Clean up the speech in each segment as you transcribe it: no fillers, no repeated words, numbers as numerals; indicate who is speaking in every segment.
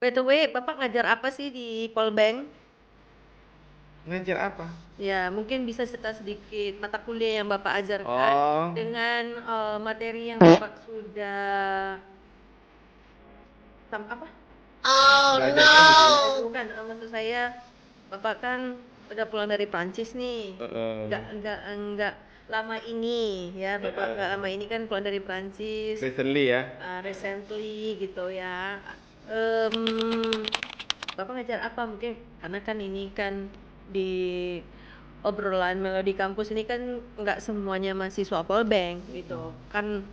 Speaker 1: By the way, Bapak ngajar apa sih di Polbank?
Speaker 2: Ngajar apa?
Speaker 1: Ya, mungkin bisa cerita sedikit mata kuliah yang Bapak ajarkan
Speaker 2: Oh,
Speaker 1: dengan materi yang Bapak sudah apa?
Speaker 2: belajarkan gitu ya.
Speaker 1: Bukan, maksud saya Bapak kan udah pulang dari Prancis nih.
Speaker 2: Heeh.
Speaker 1: Enggak lama ini ya, Bapak enggak lama ini kan pulang dari Prancis.
Speaker 2: Recently ya.
Speaker 1: Recently gitu ya. Bapak ngajar apa mungkin karena kan ini kan di obrolan Melodi Kampus ini kan nggak semuanya mahasiswa Polbank gitu kan,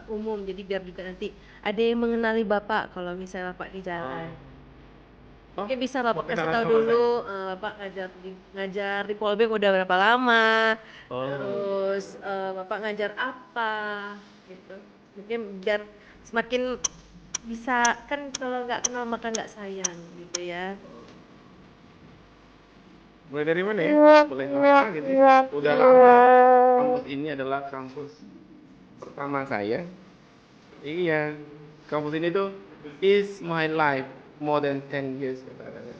Speaker 1: umum, jadi biar juga nanti ada yang mengenali Bapak kalau misalnya Bapak di jalan.
Speaker 2: Oh,
Speaker 1: Mungkin bisa Bapak
Speaker 2: mau
Speaker 1: kasih
Speaker 2: kenalan
Speaker 1: tahu
Speaker 2: sama
Speaker 1: dulu,
Speaker 2: saya?
Speaker 1: Bapak ngajar di Polbank udah berapa lama,
Speaker 2: Oh,
Speaker 1: terus Bapak ngajar apa gitu. Mungkin biar semakin bisa, kan kalau nggak kenal maka nggak sayang gitu ya.
Speaker 2: mulai dari mana ya? Boleh lama gitu ya. Udah lama. Kampus ini adalah kampus pertama saya. Iya, kampus ini tuh is my life more than 10 years katanya.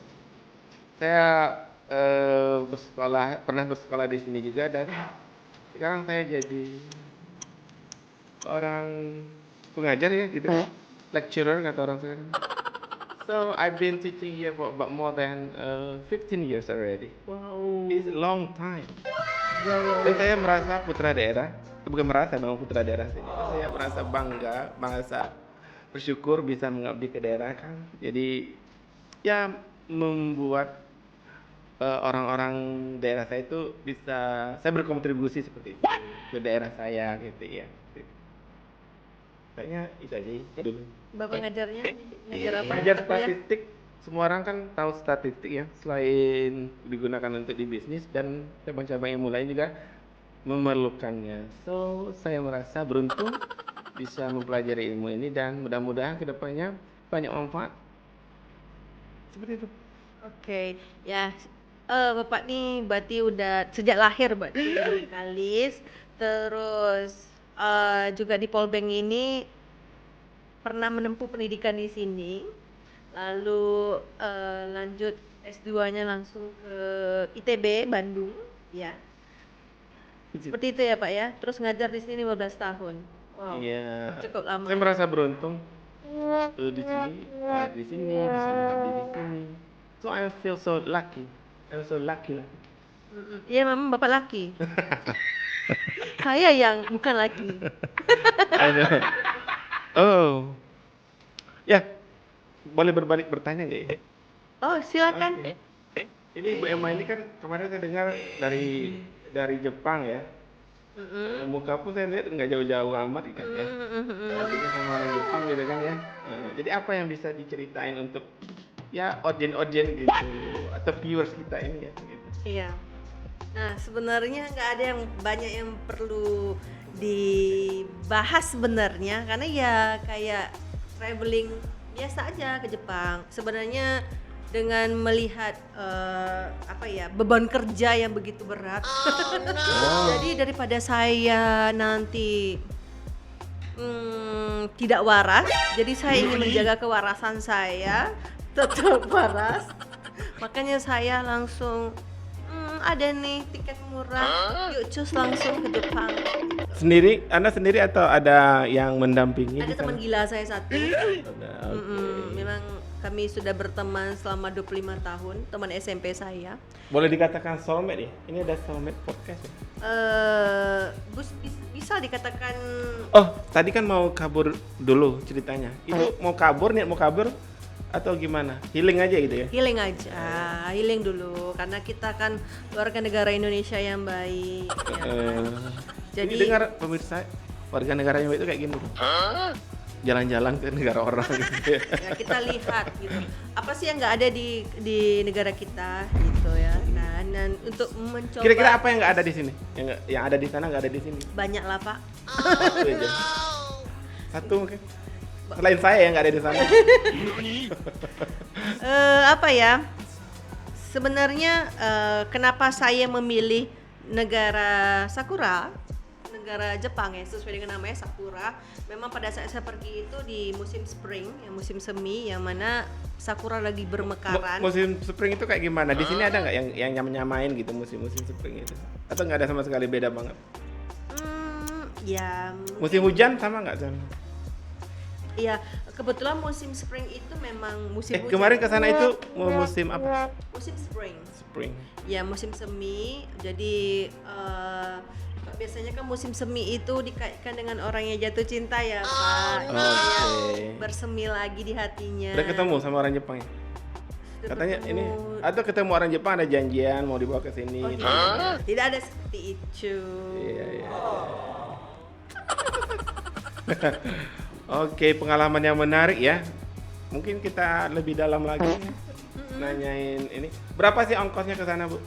Speaker 2: Saya pernah bersekolah di sini juga dan sekarang saya jadi orang pengajar ya gitu, lecturer kata orang sekarang. So I've been teaching here for about more than 15 years already.
Speaker 1: Wow.
Speaker 2: It's a long time. Dan saya merasa putra daerah, bukan merasa, memang putra daerah sini. Saya merasa bangga, merasa bersyukur bisa mengabdi ke daerah kan. Jadi ya membuat orang-orang daerah saya itu bisa saya berkontribusi seperti itu ke daerah saya gitu ya. Kayaknya itu aja ya dulu.
Speaker 1: Bapak ngajarnya ngajar apa?
Speaker 2: Ngajar
Speaker 1: Ya.
Speaker 2: statistik, semua orang kan tahu statistik ya, selain digunakan untuk di bisnis dan cabang-cabang ilmu lain juga memerlukannya. So, saya merasa beruntung bisa mempelajari ilmu ini dan mudah-mudahan kedepannya banyak manfaat. Seperti itu.
Speaker 1: Oke, ya. Bapak nih berarti udah sejak lahir berarti di Kalis, terus juga di Polbank ini pernah menempuh pendidikan di sini, lalu lanjut S2-nya langsung ke ITB Bandung, ya. Seperti itu ya Pak ya. Terus ngajar di sini 15 tahun. Wow.
Speaker 2: Iya.
Speaker 1: Cukup lama.
Speaker 2: Saya merasa beruntung di sini, di sini, bisa mengabdi di sini. So I feel so lucky. I'm so lucky lah.
Speaker 1: Iya, memang Bapak laki. Saya yang bukan laki.
Speaker 2: I know. Oh, ya, boleh berbalik bertanya nggak ya?
Speaker 1: Oh, silakan.
Speaker 2: Oke. Ini Bu Emma ini kan kemarin saya dengar dari Jepang ya. Muka pun saya lihat nggak jauh-jauh amat kan ya. Artinya sama orang Jepang gitu kan ya. Jadi apa yang bisa diceritain untuk ya audiens gitu atau viewers kita ini ya gitu.
Speaker 1: Iya. Nah, sebenarnya nggak ada yang banyak yang perlu dibahas sebenarnya, karena ya kayak traveling biasa aja ke Jepang. Sebenarnya dengan melihat apa ya, beban kerja yang begitu berat. Jadi daripada saya nanti tidak waras, jadi saya ingin menjaga kewarasan saya tetap waras. Makanya saya langsung ada nih tiket murah, yuk cus langsung ke Jepang.
Speaker 2: Sendiri, Anda sendiri atau ada yang mendampingi?
Speaker 1: Ada
Speaker 2: di sana?
Speaker 1: teman gila saya satu.
Speaker 2: Ada, oke.
Speaker 1: Memang kami sudah berteman selama 25 tahun, teman SMP saya.
Speaker 2: Boleh dikatakan soulmate ya? Ini ada soulmate podcast ya?
Speaker 1: Bisa dikatakan.
Speaker 2: Oh, tadi kan mau kabur dulu ceritanya. Itu mau kabur, niat mau kabur atau gimana? Healing aja gitu ya?
Speaker 1: Healing aja, healing dulu, karena kita kan warga negara Indonesia yang baik. Ya.
Speaker 2: Jadi
Speaker 1: Jadi
Speaker 2: dengar pemirsa, warga negara yang baik itu kayak gini. Jalan-jalan ke negara orang gitu ya.
Speaker 1: ya kita lihat gitu, apa sih yang nggak ada di negara kita gitu ya kan, dan untuk mencoba.
Speaker 2: Kira-kira apa yang nggak ada di sini? Yang ada di sana nggak ada di sini?
Speaker 1: Banyak lah Pak.
Speaker 2: Satu aja. Satu mungkin. Selain saya yang nggak ada di sana.
Speaker 1: Apa ya? Sebenarnya kenapa saya memilih negara Sakura, negara Jepang ya, sesuai dengan namanya sakura. Memang pada saat saya pergi itu di musim spring, ya musim semi, yang mana sakura lagi bermekaran.
Speaker 2: Musim spring itu kayak gimana? Di sini ada nggak yang nyamain gitu musim-musim spring itu? Atau nggak ada sama sekali, beda banget?
Speaker 1: Ya
Speaker 2: Musim hujan sama nggak John?
Speaker 1: iya, kebetulan musim spring itu memang musim hujan.
Speaker 2: Kemarin ke sana itu musim apa?
Speaker 1: Musim spring.
Speaker 2: Spring.
Speaker 1: Ya musim semi. Jadi biasanya kan musim semi itu dikaitkan dengan orang yang jatuh cinta ya Pak. Yang bersemi lagi di hatinya.
Speaker 2: Udah ketemu sama orang Jepang ya?
Speaker 1: Sudah
Speaker 2: Katanya
Speaker 1: ketemu.
Speaker 2: ini atau ketemu orang Jepang ada janjian mau dibawa ke sini.
Speaker 1: Oh, tidak ada seperti itu.
Speaker 2: Iya. Oke, pengalaman yang menarik ya. Mungkin kita lebih dalam lagi nanyain ini. Berapa sih ongkosnya ke sana, Bu?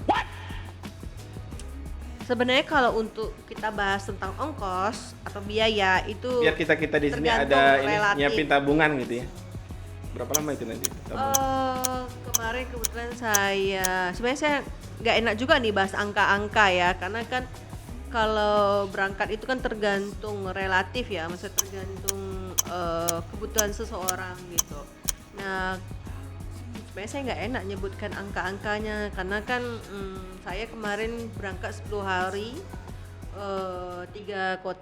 Speaker 1: Sebenarnya kalau untuk kita bahas tentang ongkos atau biaya itu
Speaker 2: Biar kita di sini
Speaker 1: tergantung
Speaker 2: ada ini
Speaker 1: relatif.
Speaker 2: nyiapin tabungan gitu ya. Berapa lama itu nanti?
Speaker 1: Kemarin kebetulan sebenarnya saya nggak enak juga nih bahas angka-angka ya, karena kan kalau berangkat itu kan tergantung relatif ya, maksudnya tergantung kebutuhan seseorang gitu. Nah, sebenarnya saya nggak enak nyebutkan angka-angkanya karena kan saya kemarin berangkat 10 hari 3 kota